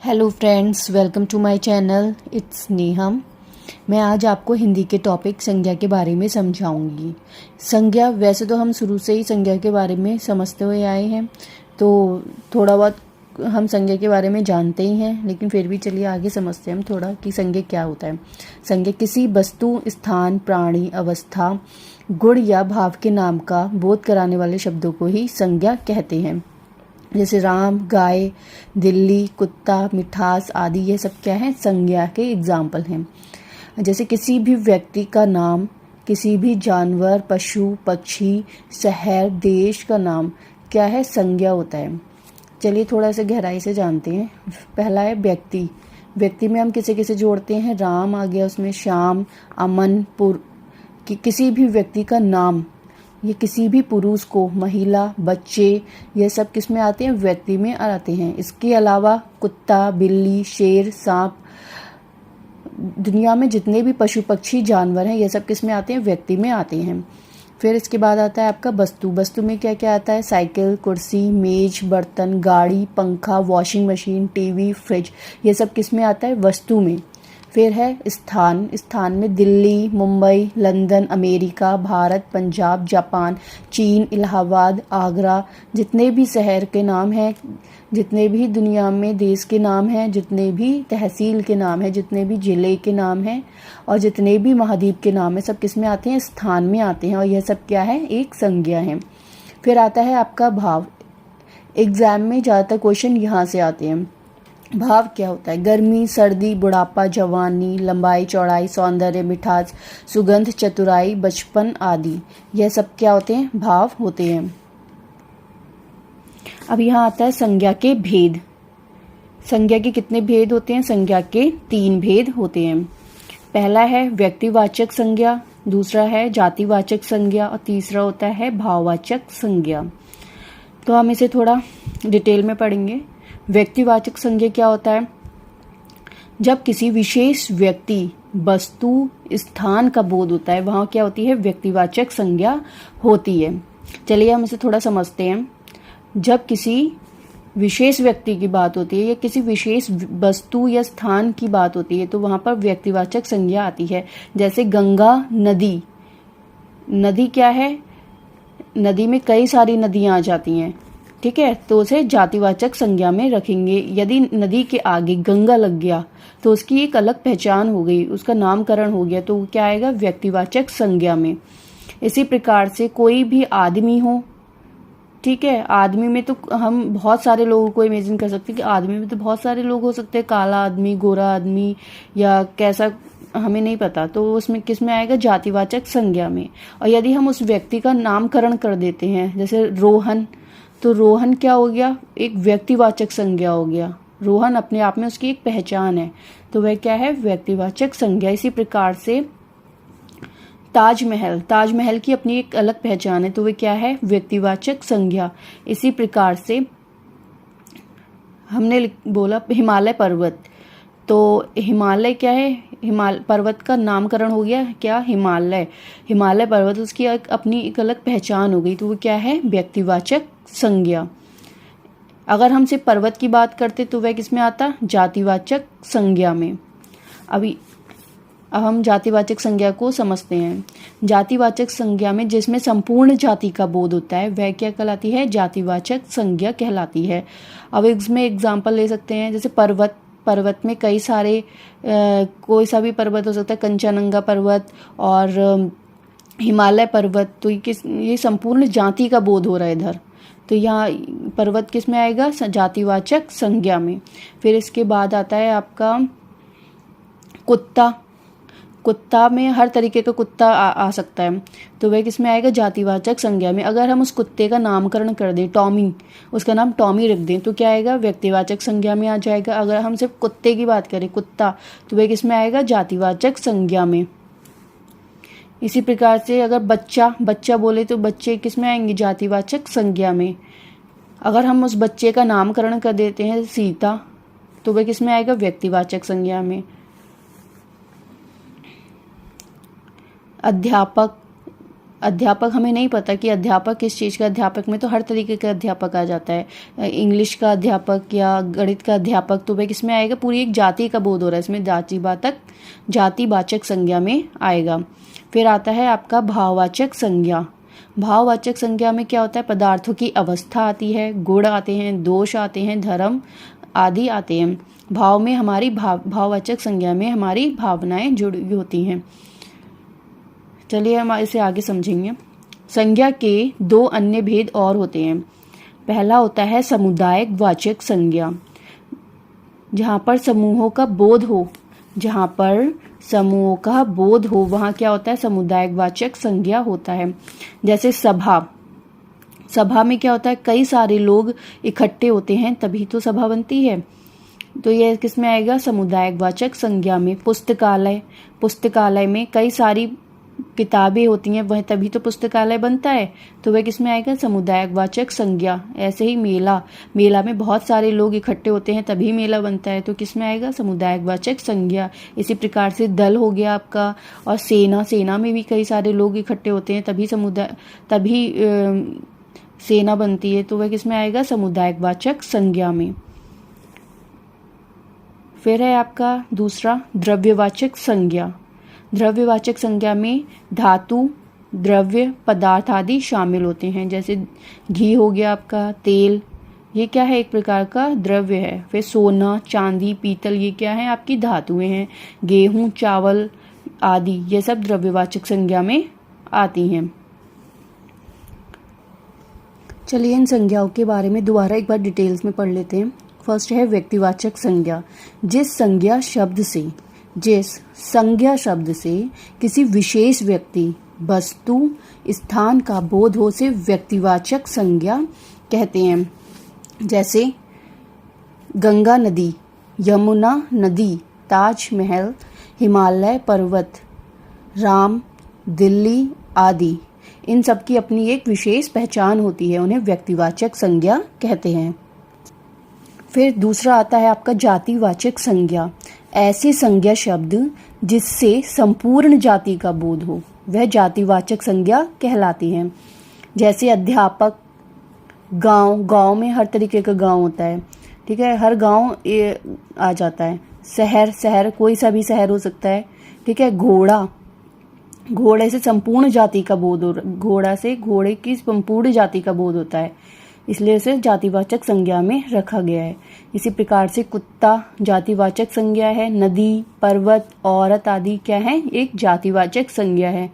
Hello friends, welcome to my channel. It's Neham. मैं आज आपको हिंदी के टॉपिक संज्ञा के बारे में समझाऊंगी। संज्ञा, वैसे तो हम शुरू से ही संज्ञा के बारे में समझते हुए आए हैं, तो थोड़ा बहुत हम संज्ञा के बारे में जानते ही हैं, लेकिन फिर भी चलिए आगे समझते हैं हम थोड़ा कि संज्ञा क्या होता है। संज्ञा किसी वस्तु, स्थान, प्राणी, अवस्था, गुण या भाव के नाम का बोध कराने वाले शब्दों को ही संज्ञा कहते हैं। जैसे राम, गाय, दिल्ली, कुत्ता, मिठास आदि, ये सब क्या है, संज्ञा के एग्जाम्पल हैं। जैसे किसी भी व्यक्ति का नाम, किसी भी जानवर, पशु, पक्षी, शहर, देश का नाम क्या है, संज्ञा होता है। चलिए थोड़ा सा गहराई से जानते हैं। पहला है व्यक्ति। व्यक्ति में हम किसे किसे जोड़ते हैं, राम आ गया उसमें, श्याम, अमन, किसी भी व्यक्ति का नाम, ये किसी भी पुरुष को, महिला, बच्चे, ये सब किस में आते हैं, व्यक्ति में आते हैं। इसके अलावा कुत्ता, बिल्ली, शेर, सांप, दुनिया में जितने भी पशु पक्षी जानवर हैं, ये सब किस में आते हैं, व्यक्ति में आते हैं। फिर इसके बाद आता है आपका वस्तु। वस्तु में क्या क्या आता है, साइकिल, कुर्सी, मेज, बर्तन, गाड़ी, पंखा, वॉशिंग मशीन, टीवी, फ्रिज, ये सब किस में आता है, वस्तु में। फिर है स्थान। स्थान में Delhi, Mumbai, London, America, Bharat, Punjab, Japan, चीन, इलाहाबाद, आगरा, जितने भी शहर के नाम हैं, जितने भी दुनिया में देश के नाम हैं, जितने भी तहसील के नाम हैं, जितने भी जिले के नाम हैं और जितने भी महाद्वीप के नाम हैं, सब किस में आते हैं, स्थान में आते हैं, और यह सब क्या है, एक संज्ञा है। फिर आता है आपका भाव। एग्जाम में ज़्यादातर क्वेश्चन यहाँ से आते हैं। भाव क्या होता है, गर्मी, सर्दी, बुढ़ापा, जवानी, लंबाई, चौड़ाई, सौंदर्य, मिठास, सुगंध, चतुराई, बचपन आदि, यह सब क्या होते हैं, भाव होते हैं। अब यहाँ आता है संज्ञा के भेद। संज्ञा के कितने भेद होते हैं, संज्ञा के 3 भेद होते हैं। पहला है व्यक्तिवाचक संज्ञा, दूसरा है जातिवाचक संज्ञा और तीसरा होता है भाववाचक संज्ञा। तो हम इसे थोड़ा डिटेल में पढ़ेंगे। व्यक्तिवाचक संज्ञा क्या होता है, जब किसी विशेष व्यक्ति, वस्तु, स्थान का बोध होता है, वहां क्या होती है, व्यक्तिवाचक संज्ञा होती है। चलिए हम इसे थोड़ा समझते हैं। जब किसी विशेष व्यक्ति की बात होती है या किसी विशेष वस्तु या स्थान की बात होती है, तो वहां पर व्यक्तिवाचक संज्ञा आती है। जैसे गंगा नदी। नदी क्या है, नदी में कई सारी नदियां आ जाती हैं, ठीक है, तो उसे जातिवाचक संज्ञा में रखेंगे। यदि नदी के आगे गंगा लग गया तो उसकी एक अलग पहचान हो गई, उसका नामकरण हो गया, तो क्या आएगा, व्यक्तिवाचक संज्ञा में। इसी प्रकार से कोई भी आदमी हो, ठीक है, आदमी में तो हम बहुत सारे लोगों को इमेजिन कर सकते हैं कि आदमी में तो बहुत सारे लोग हो सकते हैं, काला आदमी, गोरा आदमी या कैसा, हमें नहीं पता, तो उसमें किस में आएगा, जातिवाचक संज्ञा में। और यदि हम उस व्यक्ति का नामकरण कर देते हैं, जैसे रोहन, तो रोहन क्या हो गया, एक व्यक्तिवाचक संज्ञा हो गया। रोहन अपने आप में उसकी एक पहचान है, तो वह क्या है, व्यक्तिवाचक संज्ञा। इसी प्रकार से ताजमहल, ताजमहल की अपनी एक अलग पहचान है, तो वह क्या है, व्यक्तिवाचक संज्ञा। इसी प्रकार से हमने बोला हिमालय पर्वत, तो हिमालय क्या है, हिमालय पर्वत का नामकरण हो गया क्या, हिमालय। हिमालय पर्वत, उसकी अपनी एक अलग पहचान हो गई, तो वो क्या है, व्यक्तिवाचक संज्ञा। अगर हम सिर्फ पर्वत की बात करते तो वह किसमें आता, जातिवाचक संज्ञा में। अब हम जातिवाचक संज्ञा को समझते हैं। जातिवाचक संज्ञा में जिसमें संपूर्ण जाति का बोध होता है, वह क्या कहलाती है, जातिवाचक संज्ञा कहलाती है। अब इसमें एग्जाम्पल ले सकते हैं, जैसे पर्वत। पर्वत में कई सारे कोई सा भी पर्वत हो सकता है, कंचनजंगा पर्वत और हिमालय पर्वत, तो ये संपूर्ण जाति का बोध हो रहा है इधर, तो यहाँ पर्वत किस में आएगा, जातिवाचक संज्ञा में। फिर इसके बाद आता है आपका कुत्ता। कुत्ता में हर तरीके का कुत्ता आ सकता है, तो वह किस में आएगा, जातिवाचक संज्ञा में। अगर हम उस कुत्ते का नामकरण कर दें, टॉमी, उसका नाम टॉमी रख दें, तो क्या आएगा, व्यक्तिवाचक संज्ञा में आ जाएगा। अगर हम सिर्फ कुत्ते की बात करें, कुत्ता, तो वह किस में आएगा, जातिवाचक संज्ञा में। इसी प्रकार से अगर बच्चा, बच्चा बोले तो बच्चे किस में आएंगे, जातिवाचक संज्ञा में। अगर हम उस बच्चे का नामकरण कर देते हैं सीता, तो वह किस में आएगा, व्यक्तिवाचक संज्ञा में। अध्यापक, अध्यापक हमें नहीं पता कि अध्यापक किस चीज़ का, अध्यापक में तो हर तरीके का अध्यापक आ जाता है। इंग्लिश का अध्यापक या गणित का अध्यापक, तो वह किसमें आएगा, पूरी एक जाति का बोध हो रहा है इसमें, जातिवाचक संज्ञा में आएगा। फिर आता है आपका भाववाचक संज्ञा। भाववाचक संज्ञा में क्या होता है, पदार्थों की अवस्था आती है, गुण आते हैं, दोष आते हैं, धर्म आदि आते हैं। भाव में हमारी भाववाचक संज्ञा में हमारी भावनाएं जुड़ी होती हैं। चलिए हम इसे आगे समझेंगे। संज्ञा के दो अन्य भेद और होते हैं। पहला होता है समुदायिक वाचक संज्ञा, जहाँ पर समूहों का बोध हो, वहाँ क्या होता है, समुदायिक वाचक संज्ञा होता है। जैसे सभा में क्या होता है, कई सारे लोग इकट्ठे होते हैं तभी तो सभा बनती है, तो यह किस में आएगा, समुदायिक वाचक संज्ञा में। पुस्तकालय में कई सारी किताबें होती हैं, वह तभी तो पुस्तकालय बनता है, तो वह किस में आएगा, समुदायिक वाचक संज्ञा। ऐसे ही मेला में बहुत सारे लोग इकट्ठे होते हैं तभी मेला बनता है, तो किस में आएगा, समुदायिक वाचक संज्ञा। इसी प्रकार से दल हो गया आपका, और सेना में भी कई सारे लोग इकट्ठे होते हैं तभी सेना बनती है, तो वह किस में आएगा, समुदायिक वाचक संज्ञा में। फिर है आपका दूसरा द्रव्यवाचक संज्ञा। द्रव्यवाचक संज्ञा में धातु, द्रव्य, पदार्थ आदि शामिल होते हैं। जैसे घी हो गया आपका, तेल, ये क्या है, एक प्रकार का द्रव्य है। फिर सोना, चांदी, पीतल, ये क्या है, आपकी धातुएं हैं। गेहूं, चावल आदि ये सब द्रव्यवाचक संज्ञा में आती हैं। चलिए इन संज्ञाओं के बारे में दोबारा एक बार डिटेल्स में पढ़ लेते हैं। फर्स्ट है व्यक्तिवाचक संज्ञा। जिस संज्ञा शब्द से किसी विशेष व्यक्ति, वस्तु, स्थान का बोध हो से व्यक्तिवाचक संज्ञा कहते हैं। जैसे गंगा नदी, यमुना नदी, ताजमहल, हिमालय पर्वत, राम, दिल्ली आदि, इन सब की अपनी एक विशेष पहचान होती है, उन्हें व्यक्तिवाचक संज्ञा कहते हैं। फिर दूसरा आता है आपका जातिवाचक संज्ञा। ऐसे संज्ञा शब्द जिससे संपूर्ण जाति का बोध हो, वह जातिवाचक संज्ञा कहलाती है। जैसे अध्यापक, गांव में हर तरीके का गांव होता है, ठीक है, हर गांव आ जाता है। शहर कोई सा भी शहर हो सकता है, ठीक है। घोड़े से संपूर्ण जाति का बोध हो, घोड़े की संपूर्ण जाति का बोध होता है, इसलिए इसे जातिवाचक संज्ञा में रखा गया है। इसी प्रकार से कुत्ता जातिवाचक संज्ञा है। नदी, पर्वत, औरत आदि क्या है, एक जातिवाचक संज्ञा है।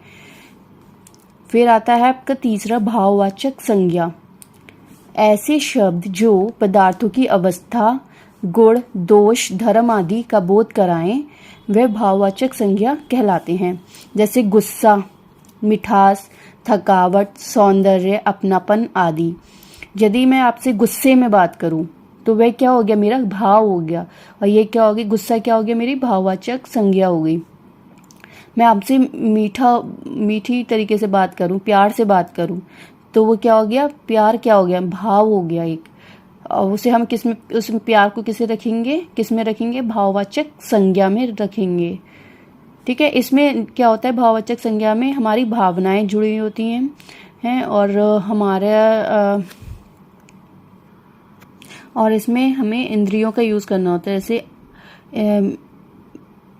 फिर आता है आपका तीसरा भाववाचक संज्ञा। ऐसे शब्द जो पदार्थों की अवस्था, गुण, दोष, धर्म आदि का बोध कराएं, वे भाववाचक संज्ञा कहलाते हैं। जैसे गुस्सा, मिठास, थकावट, सौंदर्य, अपनापन आदि। यदि मैं आपसे गुस्से में बात करूं तो वह क्या हो गया, मेरा भाव हो गया, और ये क्या हो गया, गुस्सा क्या हो गया, मेरी भाववाचक संज्ञा हो गई। मैं आपसे मीठी तरीके से बात करूं, प्यार से बात करूं, तो वो क्या हो गया, प्यार क्या हो गया, भाव हो गया एक। और उसे हम उस प्यार को किस में रखेंगे, भाववाचक संज्ञा में रखेंगे, ठीक है। इसमें क्या होता है, भाववाचक संज्ञा में हमारी भावनाएं जुड़ी होती हैं और इसमें हमें इंद्रियों का यूज़ करना होता है। जैसे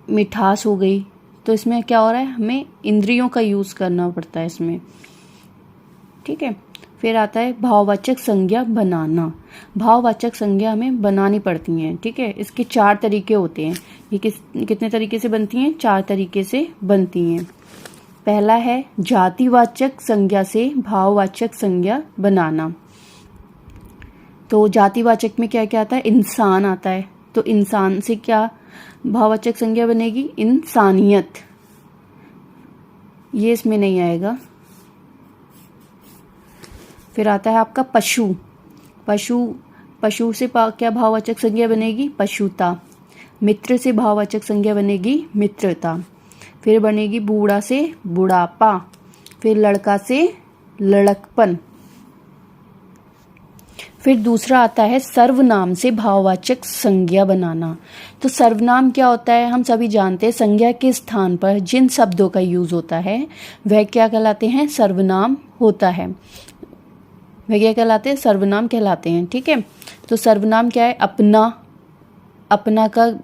मिठास हो गई, तो इसमें क्या हो रहा है, हमें इंद्रियों का यूज़ करना पड़ता है इसमें, ठीक है। फिर आता है भाववाचक संज्ञा बनाना। भाववाचक संज्ञा हमें बनानी पड़ती हैं, ठीक है। इसके 4 तरीके होते हैं। ये कितने तरीके से बनती हैं, 4 तरीके से बनती हैं। पहला है जातिवाचक संज्ञा से भाववाचक संज्ञा बनाना। तो जातिवाचक में क्या क्या आता है, इंसान आता है, तो इंसान से क्या भाववाचक संज्ञा बनेगी, इंसानियत, ये इसमें नहीं आएगा। फिर आता है आपका पशु से क्या भाववाचक संज्ञा बनेगी, पशुता। मित्र से भाववाचक संज्ञा बनेगी, मित्रता। फिर बनेगी बूढ़ा से बुढ़ापा। फिर लड़का से लड़कपन। फिर दूसरा आता है सर्वनाम से भाववाचक संज्ञा बनाना। तो सर्वनाम क्या होता है, हम सभी जानते हैं संज्ञा के स्थान पर जिन शब्दों का यूज होता है वह क्या कहलाते हैं, सर्वनाम होता है। वह क्या कहलाते हैं, सर्वनाम कहलाते हैं। ठीक है, तो सर्वनाम क्या है, अपना,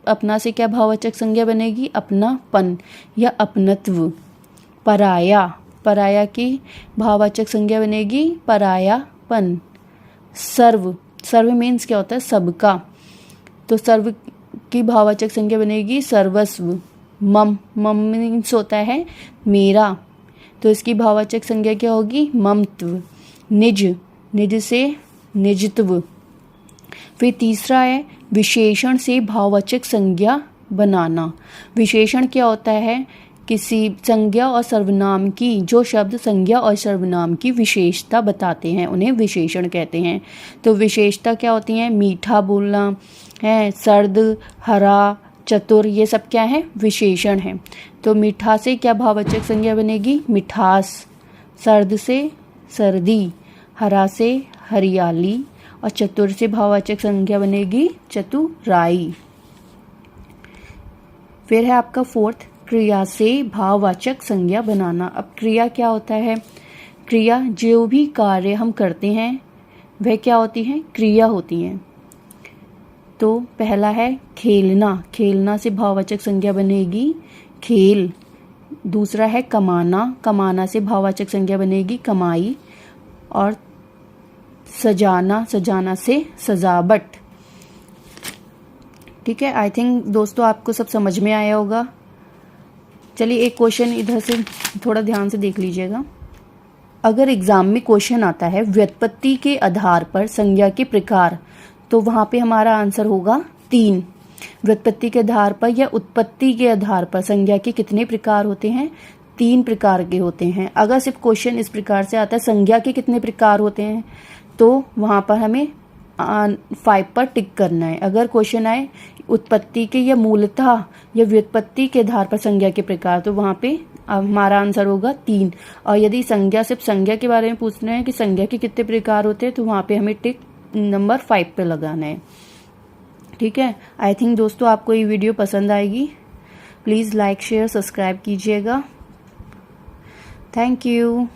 अपना से क्या भाववाचक संज्ञा बनेगी, अपनापन या अपनत्व। पराया की भाववाचक संज्ञा बनेगी परायापन। सर्व मीन्स क्या होता है, सबका, तो सर्व की भाववाचक संज्ञा बनेगी सर्वस्व। मम मीन्स होता है मेरा, तो इसकी भाववाचक संज्ञा क्या होगी, ममत्व। निज से निजत्व। फिर तीसरा है विशेषण से भाववाचक संज्ञा बनाना। विशेषण क्या होता है, किसी संज्ञा और सर्वनाम की, जो शब्द संज्ञा और सर्वनाम की विशेषता बताते हैं उन्हें विशेषण कहते हैं। तो विशेषता क्या होती है, मीठा बोलना है, सर्द, हरा, चतुर, ये सब क्या है, विशेषण है। तो मीठा से क्या भाववाचक संज्ञा बनेगी, मिठास। सर्द से सर्दी, हरा से हरियाली, और चतुर से भाववाचक संज्ञा बनेगी चतुराई। फिर है आपका फोर्थ, क्रिया से भाववाचक संज्ञा बनाना। अब क्रिया क्या होता है, क्रिया जो भी कार्य हम करते हैं वह क्या होती है, क्रिया होती हैं। तो पहला है खेलना से भाववाचक संज्ञा बनेगी खेल। दूसरा है कमाना से भाववाचक संज्ञा बनेगी कमाई। और सजाना से सजावट। ठीक है, आई थिंक दोस्तों आपको सब समझ में आया होगा। चलिए एक क्वेश्चन इधर से थोड़ा ध्यान से देख लीजिएगा। अगर एग्जाम में क्वेश्चन आता है व्युत्पत्ति के आधार पर संज्ञा के प्रकार, तो वहां पे हमारा आंसर होगा 3। व्युत्पत्ति के आधार पर या उत्पत्ति के आधार पर संज्ञा के कितने प्रकार होते हैं, 3 प्रकार के होते हैं। अगर सिर्फ क्वेश्चन इस प्रकार से आता है संज्ञा के कितने प्रकार होते हैं, तो वहां पर हमें 5 पर टिक करना है। अगर क्वेश्चन आए उत्पत्ति के या मूलतः या व्युत्पत्ति के आधार पर संज्ञा के प्रकार, तो वहां पे हमारा आंसर होगा 3। और यदि संज्ञा सिर्फ संज्ञा के बारे में पूछना है कि संज्ञा के कितने प्रकार होते हैं, तो वहां पे हमें टिक नंबर 5 पे लगाना है। ठीक है, आई थिंक दोस्तों आपको ये वीडियो पसंद आएगी। प्लीज़ लाइक शेयर सब्सक्राइब कीजिएगा। Thank you.